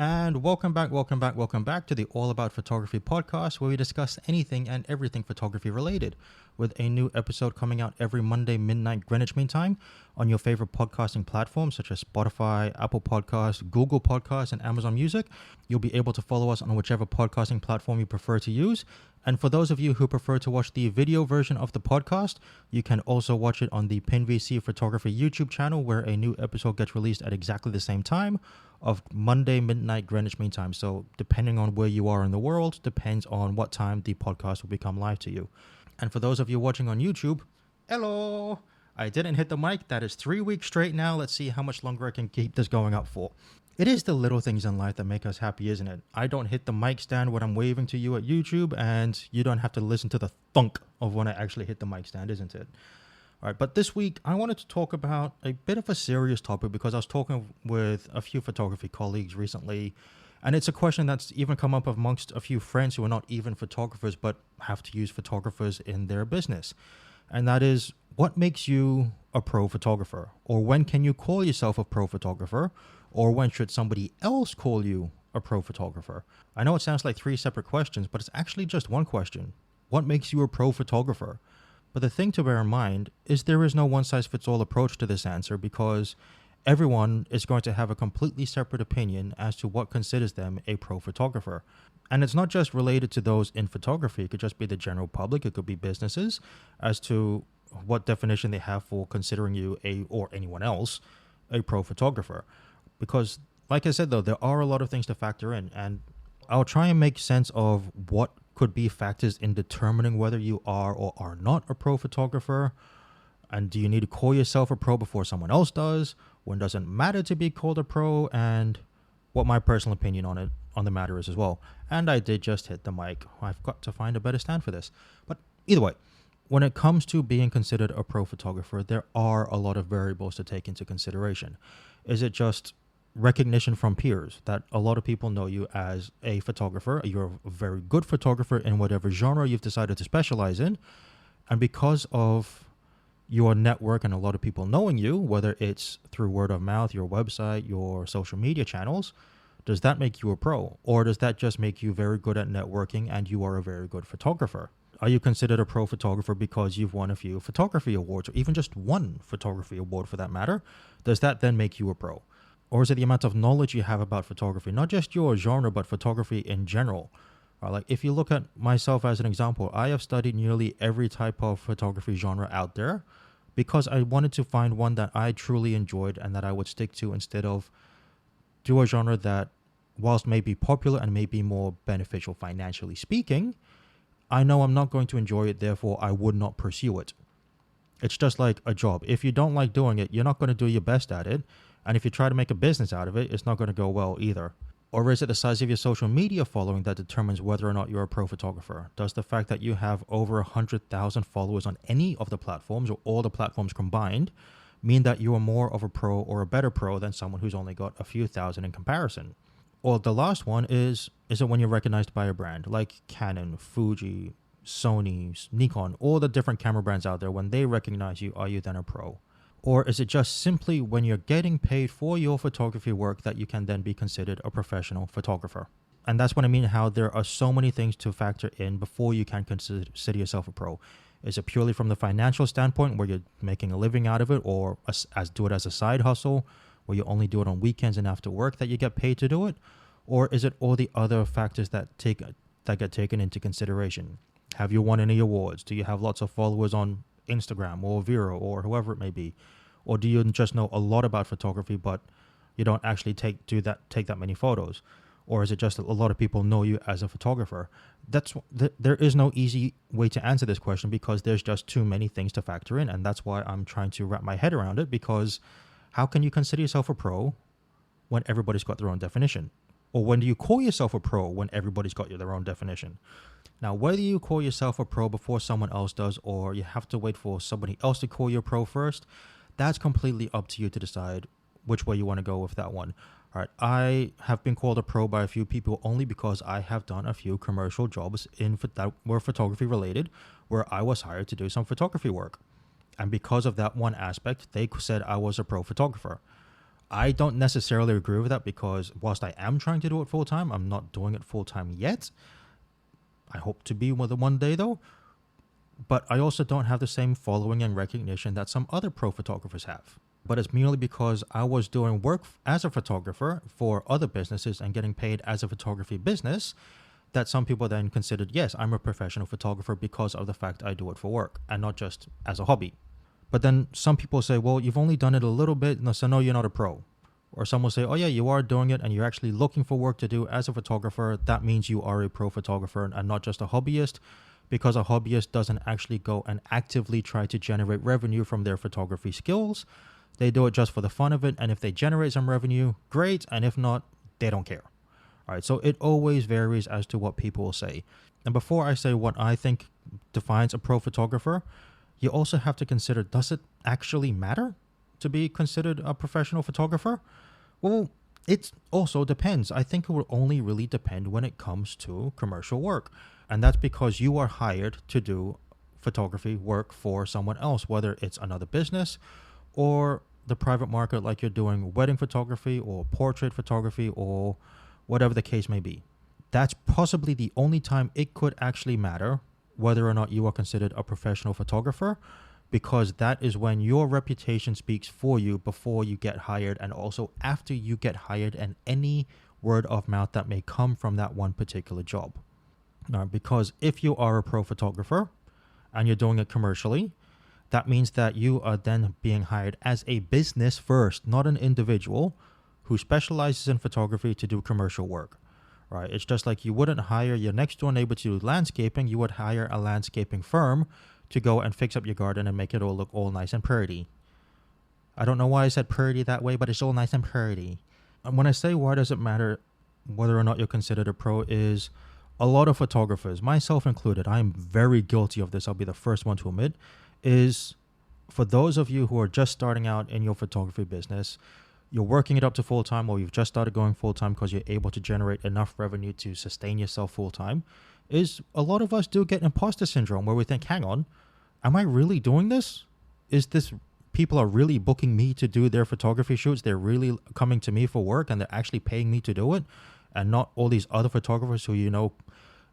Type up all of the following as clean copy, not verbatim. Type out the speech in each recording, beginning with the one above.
And welcome back to the All About Photography podcast, where we discuss anything and everything photography related, with a new episode coming out every Monday midnight Greenwich Mean Time on your favorite podcasting platforms such as Spotify, Apple Podcasts, Google Podcasts, and Amazon Music. You'll be able to follow us on whichever podcasting platform you prefer to use. And for those of you who prefer to watch the video version of the podcast, you can also watch it on the Pien Photography YouTube channel, where a new episode gets released at exactly the same time of Monday midnight Greenwich Mean Time. So depending on where you are in the world, depends on what time the podcast will become live to you. And for those of you watching on YouTube, hello! I didn't hit the mic. That is 3 weeks straight now. Let's see how much longer I can keep this going up for. It is the little things in life that make us happy, isn't it? I don't hit the mic stand when I'm waving to you at YouTube, and you don't have to listen to the thunk of when I actually hit the mic stand, isn't it? All right, but this week I wanted to talk about a bit of a serious topic because I was talking with a few photography colleagues recently, and it's a question that's even come up amongst a few friends who are not even photographers but have to use photographers in their business. And that is, what makes you a pro photographer? Or when can you call yourself a pro photographer? Or when should somebody else call you a pro photographer? I know it sounds like three separate questions, but it's actually just one question. What makes you a pro photographer? But the thing to bear in mind is there is no one-size-fits-all approach to this answer, because everyone is going to have a completely separate opinion as to what considers them a pro photographer. And it's not just related to those in photography. It could just be the general public. It could be businesses as to what definition they have for considering you or anyone else a pro photographer. Because, like I said, though, there are a lot of things to factor in, and I'll try and make sense of what could be factors in determining whether you are or are not a pro photographer. And do you need to call yourself a pro before someone else does? When does it matter to be called a pro? And what my personal opinion on the matter is as well. And I did just hit the mic. I've got to find a better stand for this. But either way, when it comes to being considered a pro photographer, there are a lot of variables to take into consideration. Is it just recognition from peers, that a lot of people know you as a photographer, you're a very good photographer in whatever genre you've decided to specialize in, and because of your network and a lot of people knowing you, whether it's through word of mouth, your website, your social media channels, does that make you a pro? Or does that just make you very good at networking and you are a very good photographer? Are you considered a pro photographer because you've won a few photography awards, or even just one photography award for that matter? Does that then make you a pro? Or is it the amount of knowledge you have about photography, not just your genre, but photography in general? Like if you look at myself as an example, I have studied nearly every type of photography genre out there because I wanted to find one that I truly enjoyed and that I would stick to, instead of do a genre that, whilst may be popular and may be more beneficial financially speaking, I know I'm not going to enjoy it, therefore I would not pursue it. It's just like a job. If you don't like doing it, you're not going to do your best at it. And if you try to make a business out of it, it's not going to go well either. Or is it the size of your social media following that determines whether or not you're a pro photographer? Does the fact that you have over 100,000 followers on any of the platforms, or all the platforms combined, mean that you are more of a pro or a better pro than someone who's only got a few thousand in comparison? Or the last one is it when you're recognized by a brand like Canon, Fuji, Sony, Nikon, all the different camera brands out there? When they recognize you, are you then a pro? Or is it just simply when you're getting paid for your photography work that you can then be considered a professional photographer? And that's what I mean, how there are so many things to factor in before you can consider yourself a pro. Is it purely from the financial standpoint, where you're making a living out of it, or do it as a side hustle, where you only do it on weekends and after work that you get paid to do it? Or is it all the other factors that get taken into consideration? Have you won any awards? Do you have lots of followers on Instagram or Vero or whoever it may be? Or do you just know a lot about photography but you don't actually take that many photos? Or is it just a lot of people know you as a photographer? There is no easy way to answer this question, because there's just too many things to factor in, and that's why I'm trying to wrap my head around it. Because how can you consider yourself a pro when everybody's got their own definition? Or when do you call yourself a pro when everybody's got their own definition? Now, whether you call yourself a pro before someone else does, or you have to wait for somebody else to call you a pro first, that's completely up to you to decide which way you want to go with that one. All right, I have been called a pro by a few people only because I have done a few commercial jobs that were photography related, where I was hired to do some photography work. And because of that one aspect, they said I was a pro photographer. I don't necessarily agree with that because whilst I am trying to do it full time, I'm not doing it full time yet. I hope to be with it one day though. But I also don't have the same following and recognition that some other pro photographers have. But it's merely because I was doing work as a photographer for other businesses and getting paid as a photography business that some people then considered, yes, I'm a professional photographer because of the fact I do it for work and not just as a hobby. But then some people say, well, you've only done it a little bit, so no, you're not a pro. Or some will say, oh yeah, you are doing it and you're actually looking for work to do as a photographer. That means you are a pro photographer and not just a hobbyist, because a hobbyist doesn't actually go and actively try to generate revenue from their photography skills. They do it just for the fun of it. And if they generate some revenue, great. And if not, they don't care. All right. So it always varies as to what people will say. And before I say what I think defines a pro photographer, you also have to consider, does it actually matter to be considered a professional photographer? Well, it also depends. I think it will only really depend when it comes to commercial work. And that's because you are hired to do photography work for someone else, whether it's another business or the private market, like you're doing wedding photography or portrait photography or whatever the case may be. That's possibly the only time it could actually matter whether or not you are considered a professional photographer, because that is when your reputation speaks for you before you get hired and also after you get hired, and any word of mouth that may come from that one particular job. Now, because if you are a pro photographer and you're doing it commercially, that means that you are then being hired as a business first, not an individual who specializes in photography to do commercial work, right? It's just like you wouldn't hire your next door neighbor to do landscaping. You would hire a landscaping firm to go and fix up your garden and make it all look all nice and pretty. I don't know why I said pretty that way, but it's all nice and pretty. And when I say why does it matter whether or not you're considered a pro is, a lot of photographers, myself included, I'm very guilty of this, I'll be the first one to admit, is for those of you who are just starting out in your photography business, you're working it up to full-time, or you've just started going full-time because you're able to generate enough revenue to sustain yourself full-time, is a lot of us do get imposter syndrome where we think, hang on, am I really doing this? Is this, people are really booking me to do their photography shoots? They're really coming to me for work and they're actually paying me to do it? And not all these other photographers who, you know,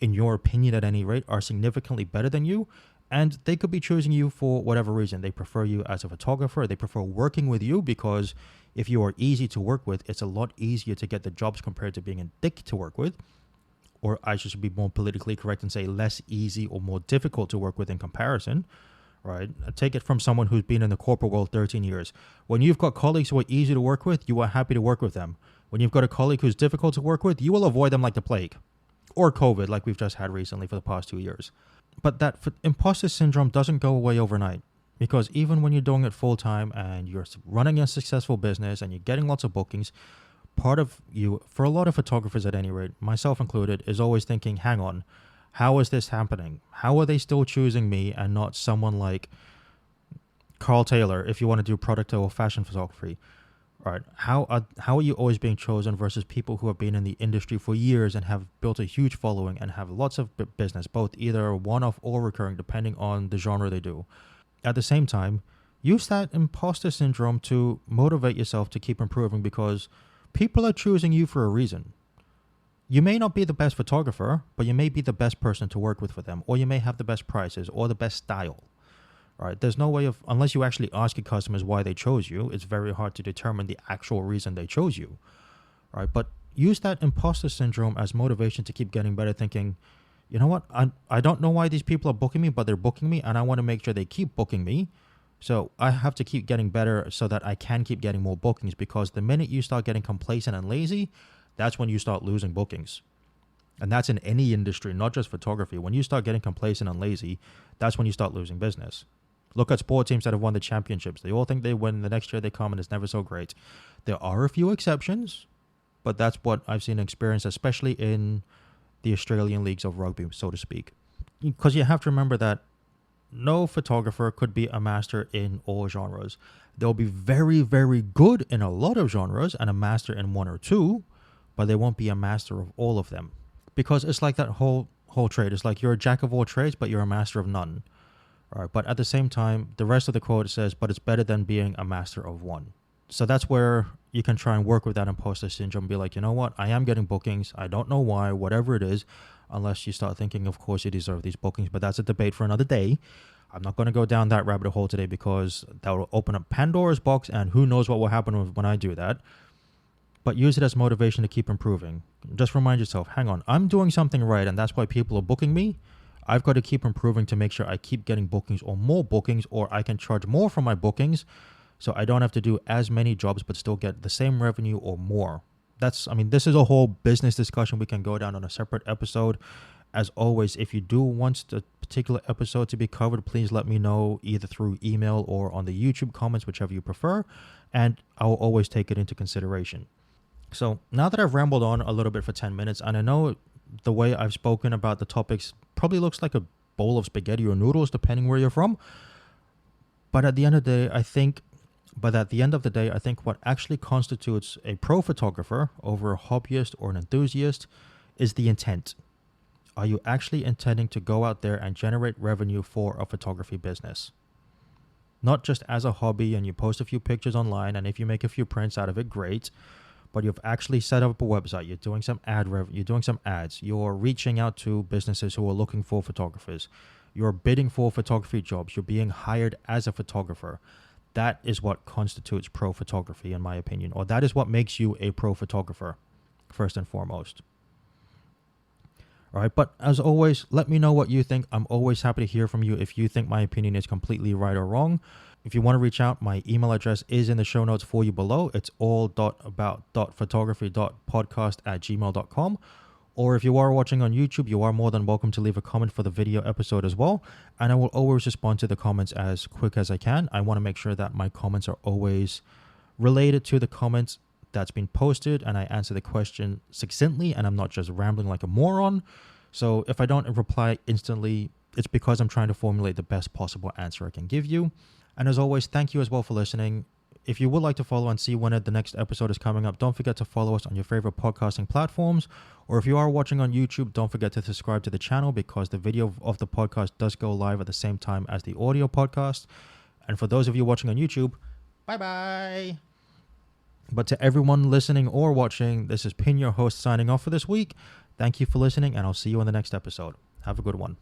in your opinion at any rate, are significantly better than you. And they could be choosing you for whatever reason. They prefer you as a photographer. They prefer working with you because if you are easy to work with, it's a lot easier to get the jobs compared to being a dick to work with. Or I should be more politically correct and say less easy or more difficult to work with in comparison, right? Take it from someone who's been in the corporate world 13 years. When you've got colleagues who are easy to work with, you are happy to work with them. When you've got a colleague who's difficult to work with, you will avoid them like the plague. Or COVID, like we've just had recently for the past 2 years. But that imposter syndrome doesn't go away overnight. Because even when you're doing it full time and you're running a successful business and you're getting lots of bookings, part of you, for a lot of photographers at any rate, myself included, is always thinking, hang on, how is this happening? How are they still choosing me and not someone like Carl Taylor if you want to do product or fashion photography? Right. How are you always being chosen versus people who have been in the industry for years and have built a huge following and have lots of business, both either one-off or recurring, depending on the genre they do? At the same time, use that imposter syndrome to motivate yourself to keep improving, because people are choosing you for a reason. You may not be the best photographer, but you may be the best person to work with for them, or you may have the best prices or the best style. Right? There's no way of, unless you actually ask your customers why they chose you, it's very hard to determine the actual reason they chose you. Right? But use that imposter syndrome as motivation to keep getting better, thinking, you know what, I don't know why these people are booking me, but they're booking me and I want to make sure they keep booking me. So I have to keep getting better so that I can keep getting more bookings, because the minute you start getting complacent and lazy, that's when you start losing bookings. And that's in any industry, not just photography. When you start getting complacent and lazy, that's when you start losing business. Look at sport teams that have won the championships. They all think they win. The next year they come and it's never so great. There are a few exceptions, but that's what I've seen and experienced, especially in the Australian leagues of rugby, so to speak. Because you have to remember that no photographer could be a master in all genres. They'll be very, very good in a lot of genres and a master in one or two, but they won't be a master of all of them. Because it's like that whole trade. It's like you're a jack of all trades, but you're a master of none. All right, but at the same time, the rest of the quote says, but it's better than being a master of one. So that's where you can try and work with that imposter syndrome. Be like, you know what? I am getting bookings. I don't know why, whatever it is, unless you start thinking, of course, you deserve these bookings. But that's a debate for another day. I'm not going to go down that rabbit hole today because that will open up Pandora's box, and who knows what will happen when I do that. But use it as motivation to keep improving. Just remind yourself, hang on, I'm doing something right, and that's why people are booking me. I've got to keep improving to make sure I keep getting bookings or more bookings, or I can charge more for my bookings so I don't have to do as many jobs but still get the same revenue or more. This is a whole business discussion we can go down on a separate episode. As always, if you do want the particular episode to be covered, please let me know either through email or on the YouTube comments, whichever you prefer, and I will always take it into consideration. So now that I've rambled on a little bit for 10 minutes, and I know the way I've spoken about the topics probably looks like a bowl of spaghetti or noodles, depending where you're from. But at the end of the day, I think what actually constitutes a pro photographer over a hobbyist or an enthusiast is the intent. Are you actually intending to go out there and generate revenue for a photography business? Not just as a hobby and you post a few pictures online, and if you make a few prints out of it, great. But you've actually set up a website, you're doing some ads, you're reaching out to businesses who are looking for photographers, you're bidding for photography jobs, you're being hired as a photographer. That is what constitutes pro photography, in my opinion, or that is what makes you a pro photographer, first and foremost. All right, but as always, let me know what you think. I'm always happy to hear from you if you think my opinion is completely right or wrong. If you want to reach out, my email address is in the show notes for you below. It's all.about.photography.podcast@gmail.com. Or if you are watching on YouTube, you are more than welcome to leave a comment for the video episode as well. And I will always respond to the comments as quick as I can. I want to make sure that my comments are always related to the comments that's been posted, and I answer the question succinctly, and I'm not just rambling like a moron. So if I don't reply instantly, it's because I'm trying to formulate the best possible answer I can give you. And as always, thank you as well for listening. If you would like to follow and see when the next episode is coming up, don't forget to follow us on your favorite podcasting platforms. Or if you are watching on YouTube, don't forget to subscribe to the channel because the video of the podcast does go live at the same time as the audio podcast. And for those of you watching on YouTube, bye-bye. But to everyone listening or watching, this is Pien, your host, signing off for this week. Thank you for listening, and I'll see you on the next episode. Have a good one.